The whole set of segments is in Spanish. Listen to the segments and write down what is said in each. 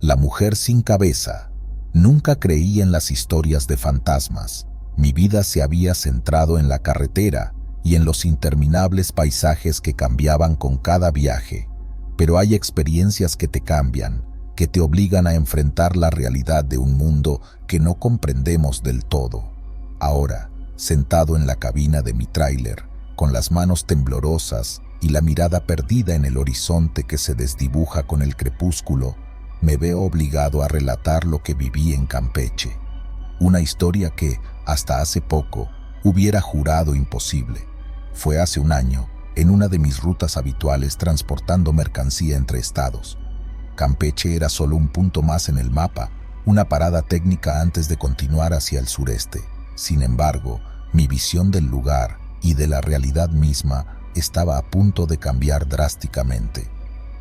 La mujer sin cabeza. Nunca creí en las historias de fantasmas. Mi vida se había centrado en la carretera y en los interminables paisajes que cambiaban con cada viaje. Pero hay experiencias que te cambian, que te obligan a enfrentar la realidad de un mundo que no comprendemos del todo. Ahora, sentado en la cabina de mi tráiler, con las manos temblorosas y la mirada perdida en el horizonte que se desdibuja con el crepúsculo, me veo obligado a relatar lo que viví en Campeche. Una historia que, hasta hace poco, hubiera jurado imposible. Fue hace un año, en una de mis rutas habituales transportando mercancía entre estados. Campeche era solo un punto más en el mapa, una parada técnica antes de continuar hacia el sureste. Sin embargo, mi visión del lugar y de la realidad misma estaba a punto de cambiar drásticamente.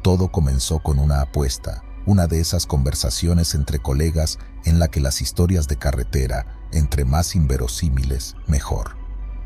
Todo comenzó con una apuesta, una de esas conversaciones entre colegas en la que las historias de carretera, entre más inverosímiles, mejor.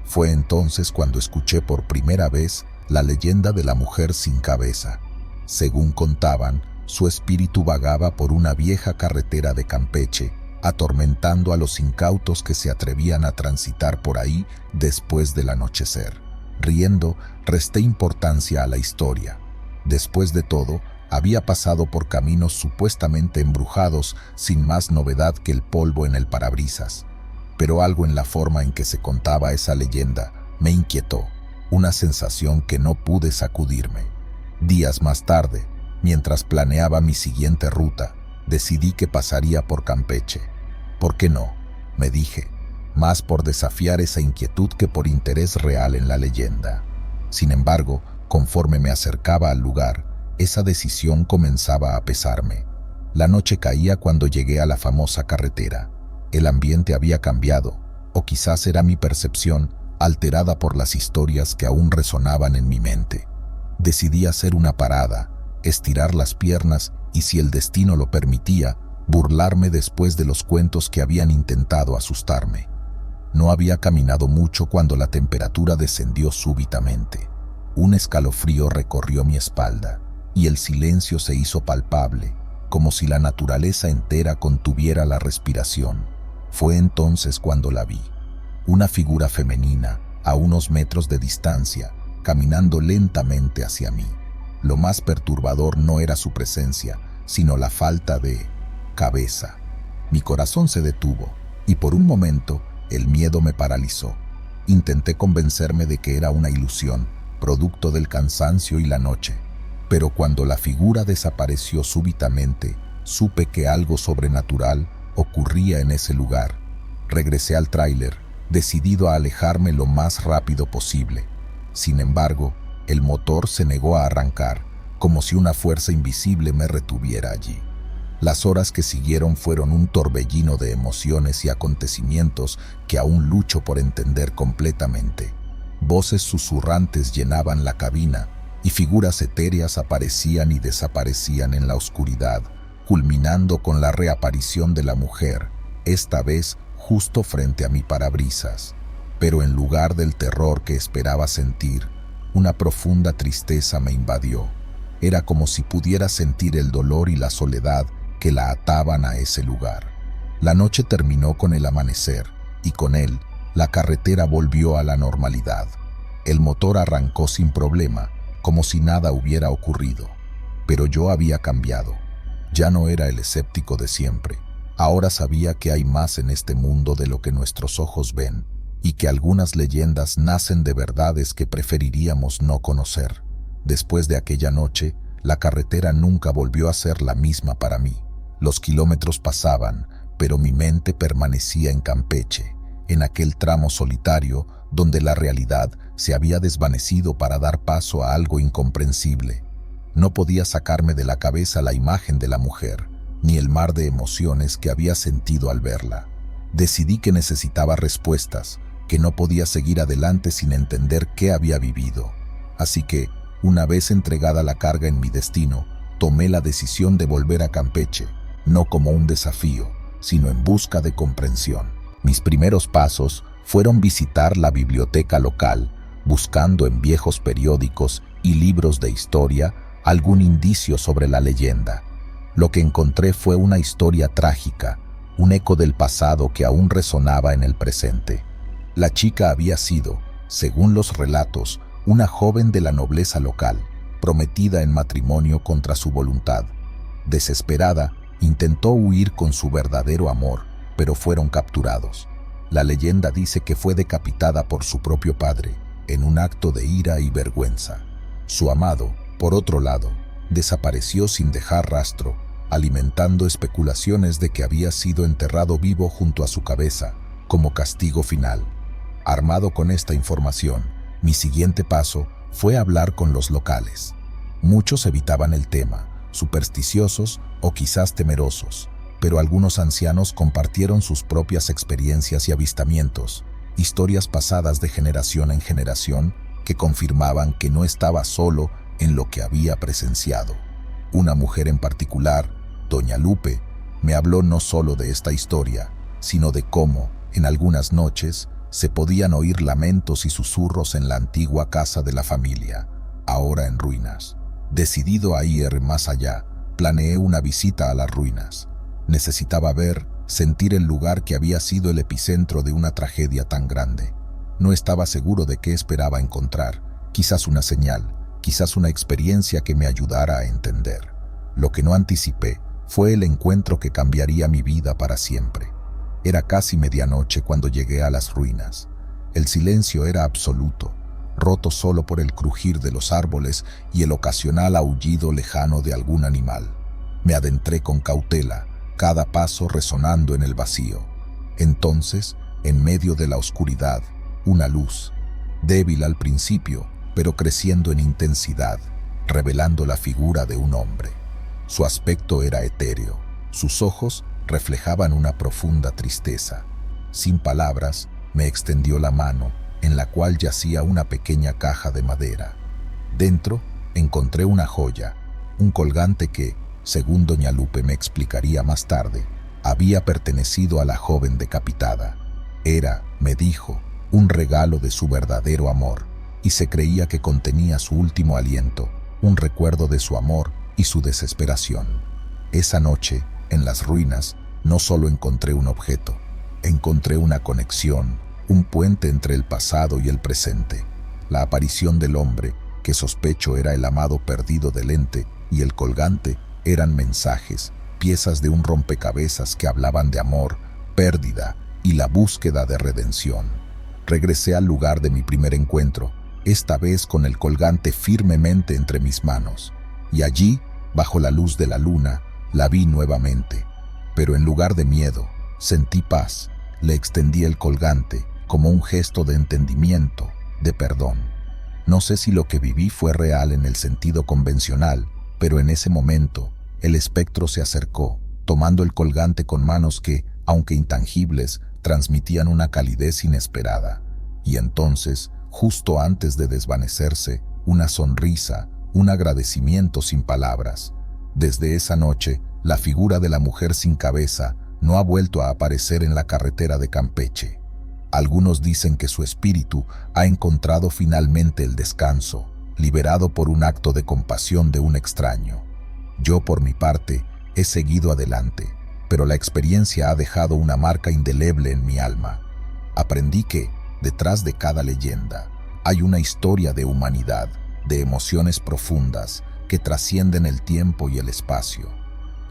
Fue entonces cuando escuché por primera vez la leyenda de la mujer sin cabeza. Según contaban, su espíritu vagaba por una vieja carretera de Campeche, atormentando a los incautos que se atrevían a transitar por ahí después del anochecer. Riendo, resté importancia a la historia. Después de todo, había pasado por caminos supuestamente embrujados sin más novedad que el polvo en el parabrisas. Pero algo en la forma en que se contaba esa leyenda me inquietó, una sensación que no pude sacudirme. Días más tarde, mientras planeaba mi siguiente ruta, decidí que pasaría por Campeche. ¿Por qué no?, me dije, más por desafiar esa inquietud que por interés real en la leyenda. Sin embargo, conforme me acercaba al lugar, esa decisión comenzaba a pesarme. La noche caía cuando llegué a la famosa carretera. El ambiente había cambiado, o quizás era mi percepción, alterada por las historias que aún resonaban en mi mente. Decidí hacer una parada, estirar las piernas y, si el destino lo permitía, burlarme después de los cuentos que habían intentado asustarme. No había caminado mucho cuando la temperatura descendió súbitamente. Un escalofrío recorrió mi espalda y el silencio se hizo palpable, como si la naturaleza entera contuviera la respiración. Fue entonces cuando la vi. Una figura femenina, a unos metros de distancia, caminando lentamente hacia mí. Lo más perturbador no era su presencia, sino la falta de cabeza. Mi corazón se detuvo y por un momento el miedo me paralizó. Intenté convencerme de que era una ilusión, producto del cansancio y la noche. Pero cuando la figura desapareció súbitamente, supe que algo sobrenatural ocurría en ese lugar. Regresé al tráiler, decidido a alejarme lo más rápido posible. Sin embargo, el motor se negó a arrancar, como si una fuerza invisible me retuviera allí. Las horas que siguieron fueron un torbellino de emociones y acontecimientos que aún lucho por entender completamente. Voces susurrantes llenaban la cabina y figuras etéreas aparecían y desaparecían en la oscuridad, culminando con la reaparición de la mujer, esta vez justo frente a mi parabrisas. Pero en lugar del terror que esperaba sentir, una profunda tristeza me invadió. Era como si pudiera sentir el dolor y la soledad que la ataban a ese lugar. La noche terminó con el amanecer y con él la carretera volvió a la normalidad. El motor arrancó sin problema, como si nada hubiera ocurrido. Pero yo había cambiado. Ya no era el escéptico de siempre. Ahora sabía que hay más en este mundo de lo que nuestros ojos ven y que algunas leyendas nacen de verdades que preferiríamos no conocer. Después de aquella noche, la carretera nunca volvió a ser la misma para mí. Los kilómetros pasaban, pero mi mente permanecía en Campeche, en aquel tramo solitario donde la realidad se había desvanecido para dar paso a algo incomprensible. No podía sacarme de la cabeza la imagen de la mujer, ni el mar de emociones que había sentido al verla. Decidí que necesitaba respuestas, que no podía seguir adelante sin entender qué había vivido. Así que, una vez entregada la carga en mi destino, tomé la decisión de volver a Campeche, no como un desafío, sino en busca de comprensión. Mis primeros pasos fueron visitar la biblioteca local, buscando en viejos periódicos y libros de historia algún indicio sobre la leyenda. Lo que encontré fue una historia trágica, un eco del pasado que aún resonaba en el presente. La chica había sido, según los relatos, una joven de la nobleza local, prometida en matrimonio contra su voluntad. Desesperada, intentó huir con su verdadero amor, pero fueron capturados. La leyenda dice que fue decapitada por su propio padre, en un acto de ira y vergüenza. Su amado, por otro lado, desapareció sin dejar rastro, alimentando especulaciones de que había sido enterrado vivo junto a su cabeza, como castigo final. Armado con esta información, mi siguiente paso fue hablar con los locales. Muchos evitaban el tema, supersticiosos o quizás temerosos, pero algunos ancianos compartieron sus propias experiencias y avistamientos, historias pasadas de generación en generación que confirmaban que no estaba solo en lo que había presenciado. Una mujer en particular, Doña Lupe, me habló no solo de esta historia, sino de cómo, en algunas noches, se podían oír lamentos y susurros en la antigua casa de la familia, ahora en ruinas. Decidido a ir más allá, planeé una visita a las ruinas. Necesitaba ver, sentir el lugar que había sido el epicentro de una tragedia tan grande. No estaba seguro de qué esperaba encontrar, quizás una señal, quizás una experiencia que me ayudara a entender. Lo que no anticipé fue el encuentro que cambiaría mi vida para siempre. Era casi medianoche cuando llegué a las ruinas. El silencio era absoluto, roto solo por el crujir de los árboles y el ocasional aullido lejano de algún animal. Me adentré con cautela, cada paso resonando en el vacío. Entonces, en medio de la oscuridad, una luz, débil al principio, pero creciendo en intensidad, revelando la figura de un hombre. Su aspecto era etéreo, sus ojos reflejaban una profunda tristeza. Sin palabras, me extendió la mano, en la cual yacía una pequeña caja de madera. Dentro, encontré una joya, un colgante que, según Doña Lupe me explicaría más tarde, había pertenecido a la joven decapitada. Era, me dijo, un regalo de su verdadero amor, y se creía que contenía su último aliento, un recuerdo de su amor y su desesperación. Esa noche, en las ruinas, no solo encontré un objeto, encontré una conexión, un puente entre el pasado y el presente. La aparición del hombre, que sospecho era el amado perdido del ente, y el colgante eran mensajes, piezas de un rompecabezas que hablaban de amor, pérdida y la búsqueda de redención. Regresé al lugar de mi primer encuentro, esta vez con el colgante firmemente entre mis manos, y allí, bajo la luz de la luna, la vi nuevamente. Pero en lugar de miedo, sentí paz. Le extendí el colgante como un gesto de entendimiento, de perdón. No sé si lo que viví fue real en el sentido convencional, pero en ese momento, el espectro se acercó, tomando el colgante con manos que, aunque intangibles, transmitían una calidez inesperada. Y entonces, justo antes de desvanecerse, una sonrisa, un agradecimiento sin palabras. Desde esa noche, la figura de la mujer sin cabeza no ha vuelto a aparecer en la carretera de Campeche. Algunos dicen que su espíritu ha encontrado finalmente el descanso, liberado por un acto de compasión de un extraño. Yo, por mi parte, he seguido adelante, pero la experiencia ha dejado una marca indeleble en mi alma. Aprendí que, detrás de cada leyenda, hay una historia de humanidad, de emociones profundas que trascienden el tiempo y el espacio.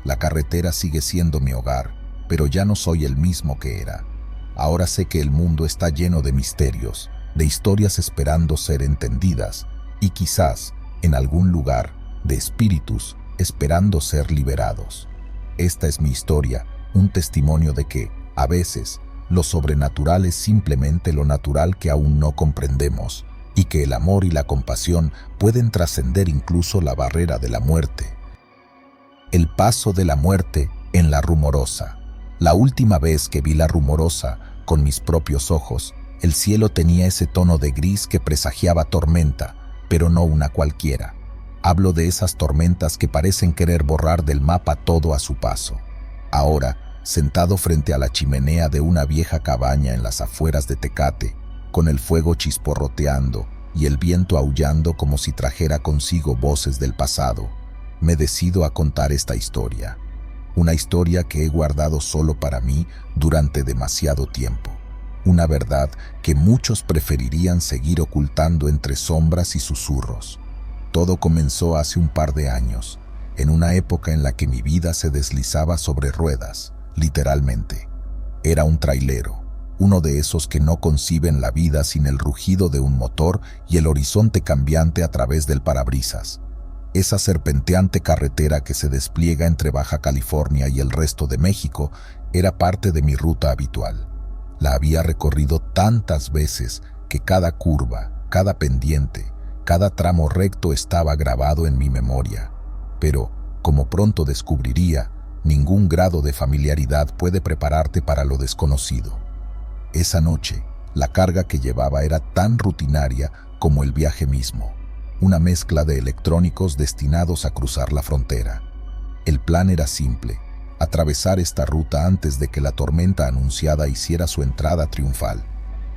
La carretera sigue siendo mi hogar, pero ya no soy el mismo que era. Ahora sé que el mundo está lleno de misterios, de historias esperando ser entendidas y quizás, en algún lugar, de espíritus esperando ser liberados. Esta es mi historia, un testimonio de que, a veces, lo sobrenatural es simplemente lo natural que aún no comprendemos, y que el amor y la compasión pueden trascender incluso la barrera de la muerte. El paso de la muerte en la Rumorosa. La última vez que vi la Rumorosa con mis propios ojos, el cielo tenía ese tono de gris que presagiaba tormenta, pero no una cualquiera. Hablo de esas tormentas que parecen querer borrar del mapa todo a su paso. Ahora, sentado frente a la chimenea de una vieja cabaña en las afueras de Tecate, con el fuego chisporroteando y el viento aullando como si trajera consigo voces del pasado, me decido a contar esta historia. Una historia que he guardado solo para mí durante demasiado tiempo. Una verdad que muchos preferirían seguir ocultando entre sombras y susurros. Todo comenzó hace un par de años, en una época en la que mi vida se deslizaba sobre ruedas, literalmente. Era un trailero, uno de esos que no conciben la vida sin el rugido de un motor y el horizonte cambiante a través del parabrisas. Esa serpenteante carretera que se despliega entre Baja California y el resto de México era parte de mi ruta habitual. La había recorrido tantas veces que cada curva, cada pendiente, cada tramo recto estaba grabado en mi memoria. Pero, como pronto descubriría, ningún grado de familiaridad puede prepararte para lo desconocido. Esa noche, la carga que llevaba era tan rutinaria como el viaje mismo. Una mezcla de electrónicos destinados a cruzar la frontera. El plan era simple: atravesar esta ruta antes de que la tormenta anunciada hiciera su entrada triunfal.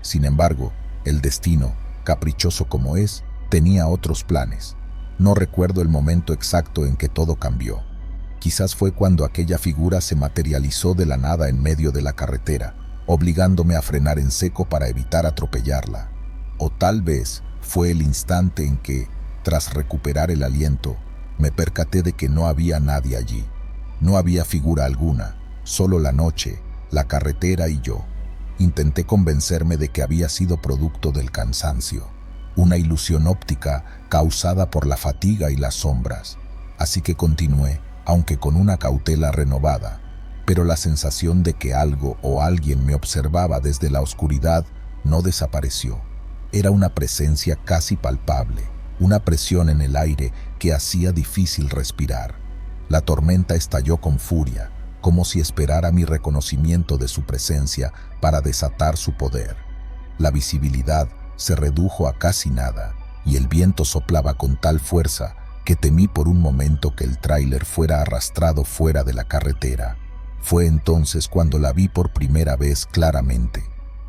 Sin embargo, el destino, caprichoso como es, tenía otros planes. No recuerdo el momento exacto en que todo cambió. Quizás fue cuando aquella figura se materializó de la nada en medio de la carretera, obligándome a frenar en seco para evitar atropellarla. O tal vez fue el instante en que, tras recuperar el aliento, me percaté de que no había nadie allí. No había figura alguna, solo la noche, la carretera y yo. Intenté convencerme de que había sido producto del cansancio, una ilusión óptica causada por la fatiga y las sombras. Así que continué, aunque con una cautela renovada, pero la sensación de que algo o alguien me observaba desde la oscuridad no desapareció. Era una presencia casi palpable, una presión en el aire que hacía difícil respirar. La tormenta estalló con furia, como si esperara mi reconocimiento de su presencia para desatar su poder. La visibilidad se redujo a casi nada, y el viento soplaba con tal fuerza que temí por un momento que el tráiler fuera arrastrado fuera de la carretera. Fue entonces cuando la vi por primera vez claramente,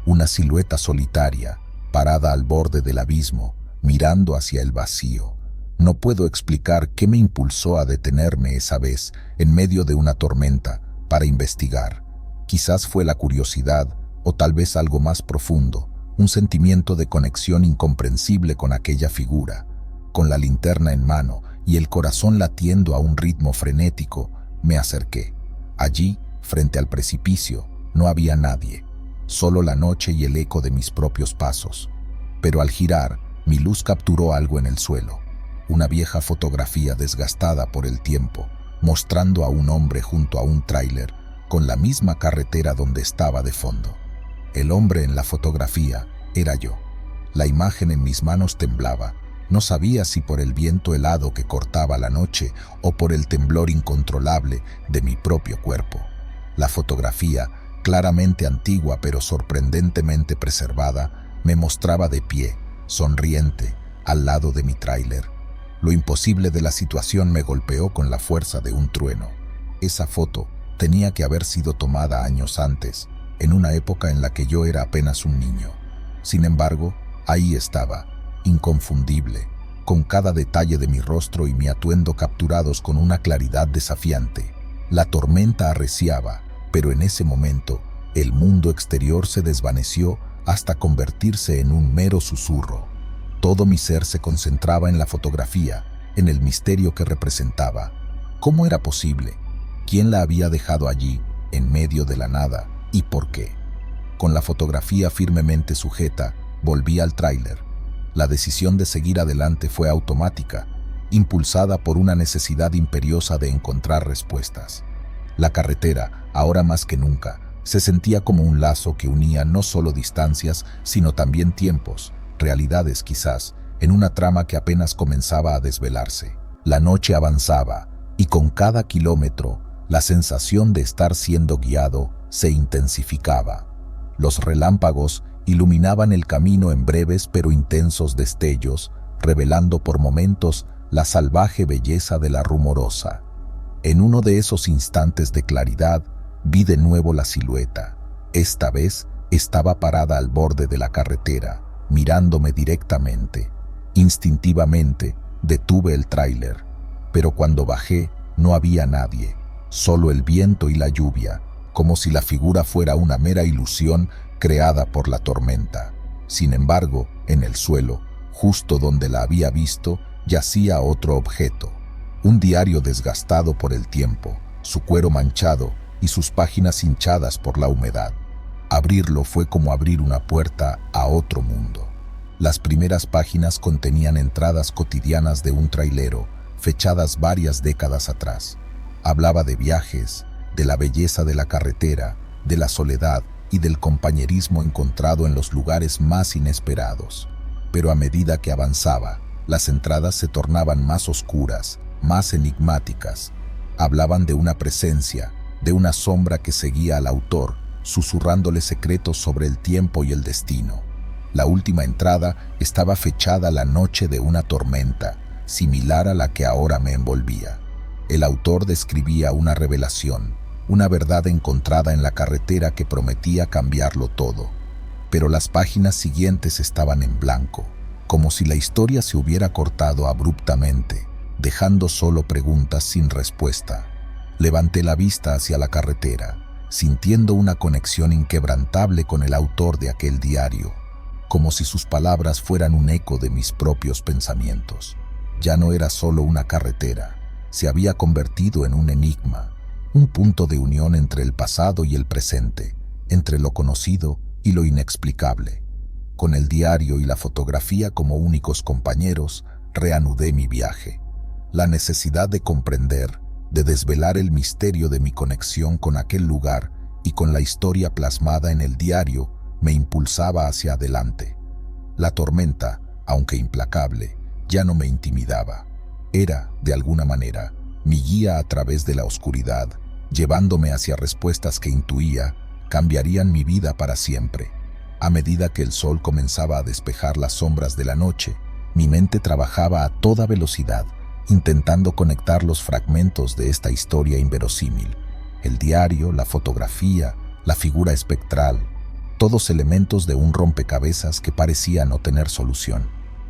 una silueta solitaria, parada al borde del abismo, mirando hacia el vacío. No puedo explicar qué me impulsó a detenerme esa vez, en medio de una tormenta, para investigar. Quizás fue la curiosidad, o tal vez algo más profundo, un sentimiento de conexión incomprensible con aquella figura. Con la linterna en mano y el corazón latiendo a un ritmo frenético, me acerqué. Allí, frente al precipicio, no había nadie, solo la noche y el eco de mis propios pasos. Pero al girar, mi luz capturó algo en el suelo, una vieja fotografía desgastada por el tiempo, mostrando a un hombre junto a un tráiler, con la misma carretera donde estaba de fondo. El hombre en la fotografía era yo. La imagen en mis manos temblaba. No sabía si por el viento helado que cortaba la noche o por el temblor incontrolable de mi propio cuerpo. La fotografía, claramente antigua pero sorprendentemente preservada, me mostraba de pie, sonriente, al lado de mi tráiler. Lo imposible de la situación me golpeó con la fuerza de un trueno. Esa foto tenía que haber sido tomada años antes, en una época en la que yo era apenas un niño. Sin embargo, ahí estaba, inconfundible, con cada detalle de mi rostro y mi atuendo capturados con una claridad desafiante. La tormenta arreciaba, pero en ese momento, el mundo exterior se desvaneció hasta convertirse en un mero susurro. Todo mi ser se concentraba en la fotografía, en el misterio que representaba. ¿Cómo era posible? ¿Quién la había dejado allí, en medio de la nada, y por qué? Con la fotografía firmemente sujeta, volví al tráiler. La decisión de seguir adelante fue automática, impulsada por una necesidad imperiosa de encontrar respuestas. La carretera, ahora más que nunca, se sentía como un lazo que unía no solo distancias, sino también tiempos, realidades quizás, en una trama que apenas comenzaba a desvelarse. La noche avanzaba, y con cada kilómetro, la sensación de estar siendo guiado se intensificaba. Los relámpagos iluminaban el camino en breves pero intensos destellos, revelando por momentos la salvaje belleza de la rumorosa. En uno de esos instantes de claridad, vi de nuevo la silueta. Esta vez estaba parada al borde de la carretera, mirándome directamente. Instintivamente, detuve el tráiler. pero cuando bajé no había nadie, solo el viento y la lluvia, como si la figura fuera una mera ilusión creada por la tormenta. Sin embargo, en el suelo, justo donde la había visto, yacía otro objeto, un diario desgastado por el tiempo, su cuero manchado y sus páginas hinchadas por la humedad. Abrirlo fue como abrir una puerta a otro mundo. Las primeras páginas contenían entradas cotidianas de un trailero, fechadas varias décadas atrás. Hablaba de viajes, de la belleza de la carretera, de la soledad y del compañerismo encontrado en los lugares más inesperados. Pero a medida que avanzaba, las entradas se tornaban más oscuras, más enigmáticas. Hablaban de una presencia, de una sombra que seguía al autor, susurrándole secretos sobre el tiempo y el destino. La última entrada estaba fechada la noche de una tormenta, similar a la que ahora me envolvía. El autor describía una revelación, una verdad encontrada en la carretera que prometía cambiarlo todo. Pero las páginas siguientes estaban en blanco, como si la historia se hubiera cortado abruptamente, dejando solo preguntas sin respuesta. Levanté la vista hacia la carretera, sintiendo una conexión inquebrantable con el autor de aquel diario, como si sus palabras fueran un eco de mis propios pensamientos. Ya no era solo una carretera, se había convertido en un enigma, un punto de unión entre el pasado y el presente, entre lo conocido y lo inexplicable. Con el diario y la fotografía como únicos compañeros, reanudé mi viaje. La necesidad de comprender, de desvelar el misterio de mi conexión con aquel lugar y con la historia plasmada en el diario, me impulsaba hacia adelante. La tormenta, aunque implacable, ya no me intimidaba. Era, de alguna manera, mi guía a través de la oscuridad, llevándome hacia respuestas que intuía cambiarían mi vida para siempre. A medida que el sol comenzaba a despejar las sombras de la noche, mi mente trabajaba a toda velocidad, intentando conectar los fragmentos de esta historia inverosímil. El diario, la fotografía, la figura espectral, todos elementos de un rompecabezas que parecía no tener solución.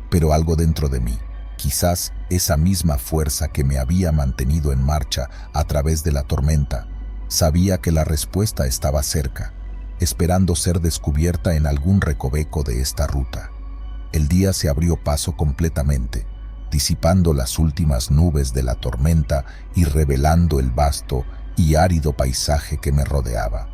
Pero algo dentro de mí, quizás esa misma fuerza que me había mantenido en marcha a través de la tormenta, sabía que la respuesta estaba cerca, esperando ser descubierta en algún recoveco de esta ruta. El día se abrió paso completamente, disipando las últimas nubes de la tormenta y revelando el vasto y árido paisaje que me rodeaba.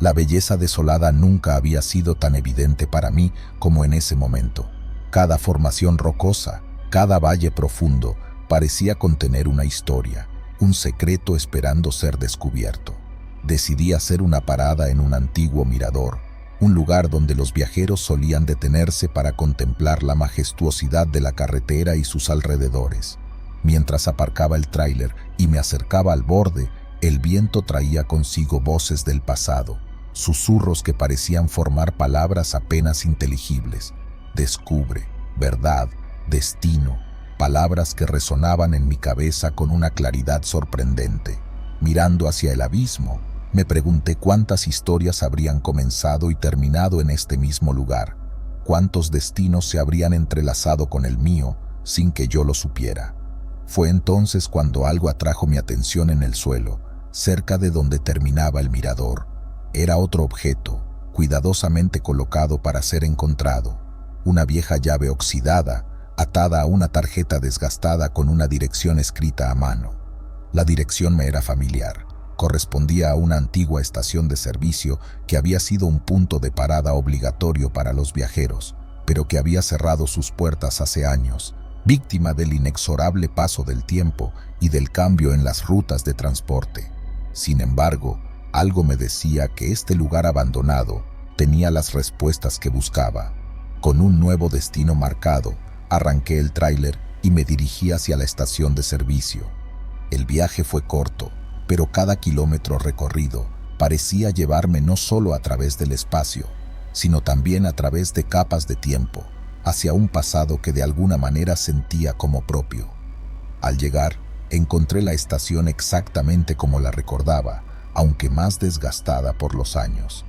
La belleza desolada nunca había sido tan evidente para mí como en ese momento. Cada formación rocosa, cada valle profundo, parecía contener una historia, un secreto esperando ser descubierto. Decidí hacer una parada en un antiguo mirador, un lugar donde los viajeros solían detenerse para contemplar la majestuosidad de la carretera y sus alrededores. Mientras aparcaba el tráiler y me acercaba al borde, el viento traía consigo voces del pasado, susurros que parecían formar palabras apenas inteligibles. Descubre, verdad, destino, palabras que resonaban en mi cabeza con una claridad sorprendente. Mirando hacia el abismo, me pregunté cuántas historias habrían comenzado y terminado en este mismo lugar, cuántos destinos se habrían entrelazado con el mío sin que yo lo supiera. Fue entonces cuando algo atrajo mi atención en el suelo, cerca de donde terminaba el mirador. Era otro objeto, cuidadosamente colocado para ser encontrado, una vieja llave oxidada, atada a una tarjeta desgastada con una dirección escrita a mano. La dirección me era familiar. Correspondía a una antigua estación de servicio que había sido un punto de parada obligatorio para los viajeros, pero que había cerrado sus puertas hace años, víctima del inexorable paso del tiempo y del cambio en las rutas de transporte. Sin embargo, algo me decía que este lugar abandonado tenía las respuestas que buscaba. Con un nuevo destino marcado, arranqué el tráiler y me dirigí hacia la estación de servicio. El viaje fue corto, pero cada kilómetro recorrido parecía llevarme no solo a través del espacio, sino también a través de capas de tiempo, hacia un pasado que de alguna manera sentía como propio. Al llegar, encontré la estación exactamente como la recordaba, aunque más desgastada por los años.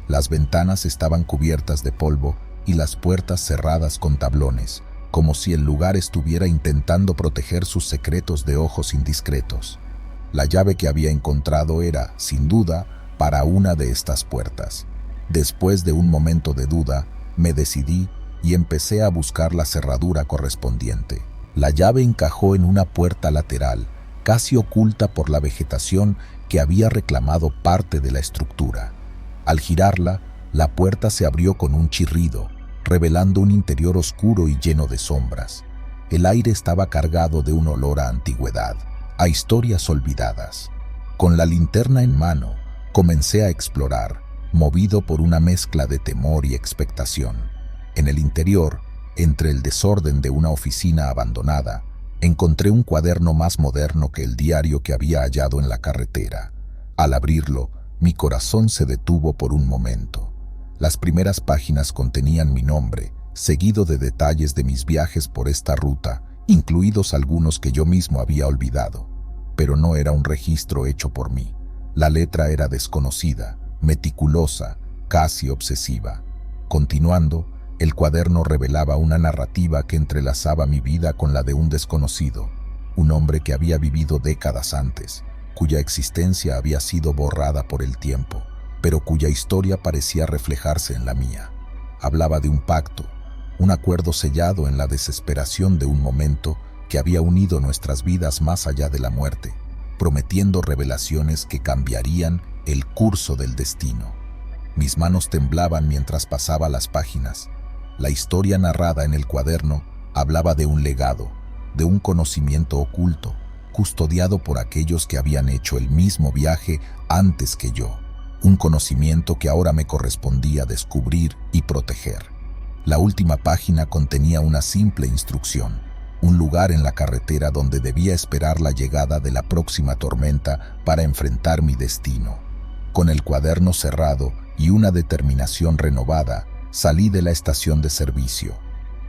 Las ventanas estaban cubiertas de polvo y las puertas cerradas con tablones, como si el lugar estuviera intentando proteger sus secretos de ojos indiscretos. La llave que había encontrado era, sin duda, para una de estas puertas. Después de un momento de duda, me decidí y empecé a buscar la cerradura correspondiente. La llave encajó en una puerta lateral, casi oculta por la vegetación que había reclamado parte de la estructura. Al girarla, la puerta se abrió con un chirrido, revelando un interior oscuro y lleno de sombras. El aire estaba cargado de un olor a antigüedad, a historias olvidadas. Con la linterna en mano, comencé a explorar, movido por una mezcla de temor y expectación. En el interior, entre el desorden de una oficina abandonada, encontré un cuaderno más moderno que el diario que había hallado en la carretera. Al abrirlo, mi corazón se detuvo por un momento. Las primeras páginas contenían mi nombre, seguido de detalles de mis viajes por esta ruta, incluidos algunos que yo mismo había olvidado. Pero no era un registro hecho por mí. La letra era desconocida, meticulosa, casi obsesiva. Continuando, el cuaderno revelaba una narrativa que entrelazaba mi vida con la de un desconocido, un hombre que había vivido décadas antes, cuya existencia había sido borrada por el tiempo, pero cuya historia parecía reflejarse en la mía. Hablaba de un pacto, un acuerdo sellado en la desesperación de un momento que había unido nuestras vidas más allá de la muerte, prometiendo revelaciones que cambiarían el curso del destino. Mis manos temblaban mientras pasaba las páginas. La historia narrada en el cuaderno hablaba de un legado, de un conocimiento oculto, custodiado por aquellos que habían hecho el mismo viaje antes que yo. Un conocimiento que ahora me correspondía descubrir y proteger. La última página contenía una simple instrucción, un lugar en la carretera donde debía esperar la llegada de la próxima tormenta para enfrentar mi destino. Con el cuaderno cerrado y una determinación renovada, salí de la estación de servicio.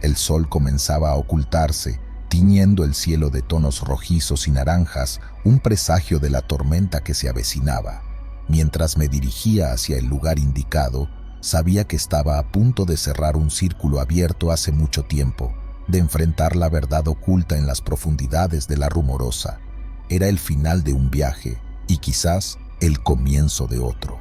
El sol comenzaba a ocultarse, tiñendo el cielo de tonos rojizos y naranjas, un presagio de la tormenta que se avecinaba. Mientras me dirigía hacia el lugar indicado, sabía que estaba a punto de cerrar un círculo abierto hace mucho tiempo, de enfrentar la verdad oculta en las profundidades de la Rumorosa. Era el final de un viaje y quizás el comienzo de otro.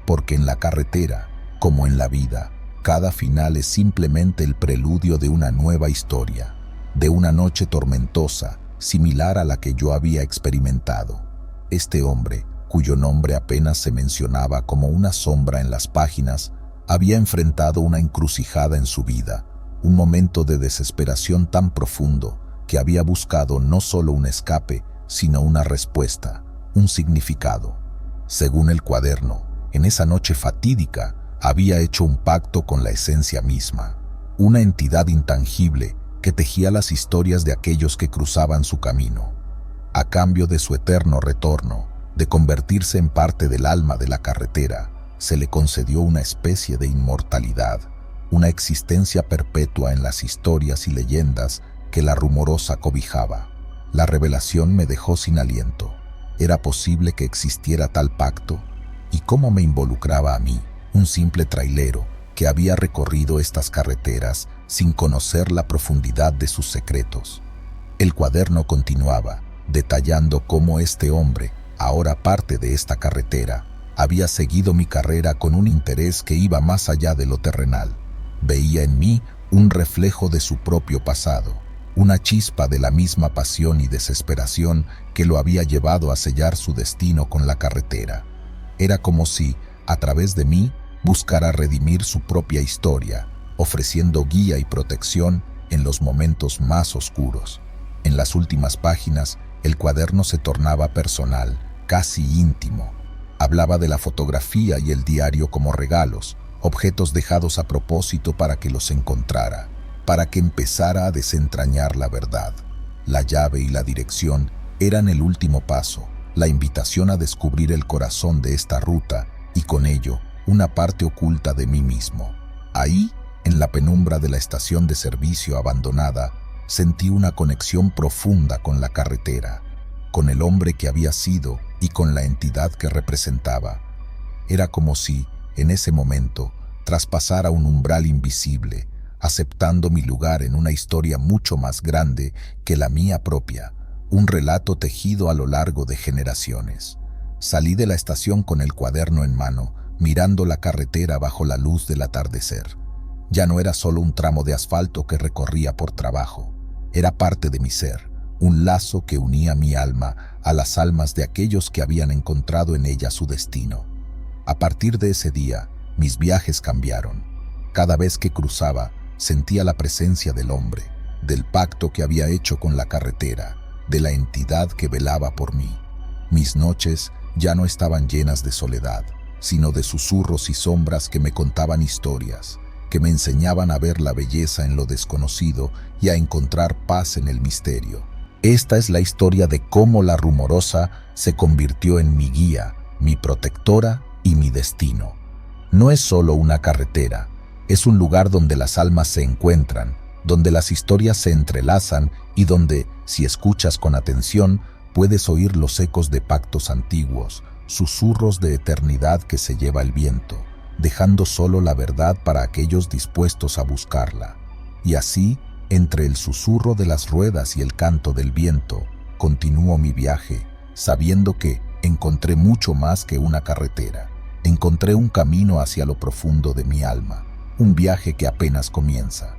Porque en la carretera, como en la vida, cada final es simplemente el preludio de una nueva historia, de una noche tormentosa, similar a la que yo había experimentado. Este hombre, cuyo nombre apenas se mencionaba como una sombra en las páginas, había enfrentado una encrucijada en su vida, un momento de desesperación tan profundo que había buscado no solo un escape, sino una respuesta, un significado. Según el cuaderno, en esa noche fatídica había hecho un pacto con la esencia misma, una entidad intangible que tejía las historias de aquellos que cruzaban su camino. A cambio de su eterno retorno, de convertirse en parte del alma de la carretera, se le concedió una especie de inmortalidad, una existencia perpetua en las historias y leyendas que la Rumorosa cobijaba. La revelación me dejó sin aliento. ¿Era posible que existiera tal pacto? ¿Y cómo me involucraba a mí, un simple trailero que había recorrido estas carreteras sin conocer la profundidad de sus secretos? El cuaderno continuaba, detallando cómo este hombre, ahora parte de esta carretera, había seguido mi carrera con un interés que iba más allá de lo terrenal. Veía en mí un reflejo de su propio pasado, una chispa de la misma pasión y desesperación que lo había llevado a sellar su destino con la carretera. Era como si, a través de mí, buscara redimir su propia historia, ofreciendo guía y protección en los momentos más oscuros. En las últimas páginas, el cuaderno se tornaba personal, casi íntimo. Hablaba de la fotografía y el diario como regalos, objetos dejados a propósito para que los encontrara, para que empezara a desentrañar la verdad. La llave y la dirección eran el último paso, la invitación a descubrir el corazón de esta ruta y con ello una parte oculta de mí mismo. Ahí, en la penumbra de la estación de servicio abandonada, sentí una conexión profunda con la carretera, con el hombre que había sido y con la entidad que representaba. Era como si, en ese momento, traspasara un umbral invisible, aceptando mi lugar en una historia mucho más grande que la mía propia, un relato tejido a lo largo de generaciones. Salí de la estación con el cuaderno en mano, mirando la carretera bajo la luz del atardecer. Ya no era solo un tramo de asfalto que recorría por trabajo, era parte de mi ser, un lazo que unía mi alma a las almas de aquellos que habían encontrado en ella su destino. A partir de ese día, mis viajes cambiaron. Cada vez que cruzaba, sentía la presencia del hombre, del pacto que había hecho con la carretera, de la entidad que velaba por mí. Mis noches ya no estaban llenas de soledad, sino de susurros y sombras que me contaban historias, que me enseñaban a ver la belleza en lo desconocido y a encontrar paz en el misterio. Esta es la historia de cómo la Rumorosa se convirtió en mi guía, mi protectora y mi destino. No es solo una carretera, es un lugar donde las almas se encuentran, donde las historias se entrelazan y donde, si escuchas con atención, puedes oír los ecos de pactos antiguos, susurros de eternidad que se lleva el viento, dejando solo la verdad para aquellos dispuestos a buscarla. Y así, entre el susurro de las ruedas y el canto del viento, continúo mi viaje, sabiendo que encontré mucho más que una carretera. Encontré un camino hacia lo profundo de mi alma, un viaje que apenas comienza.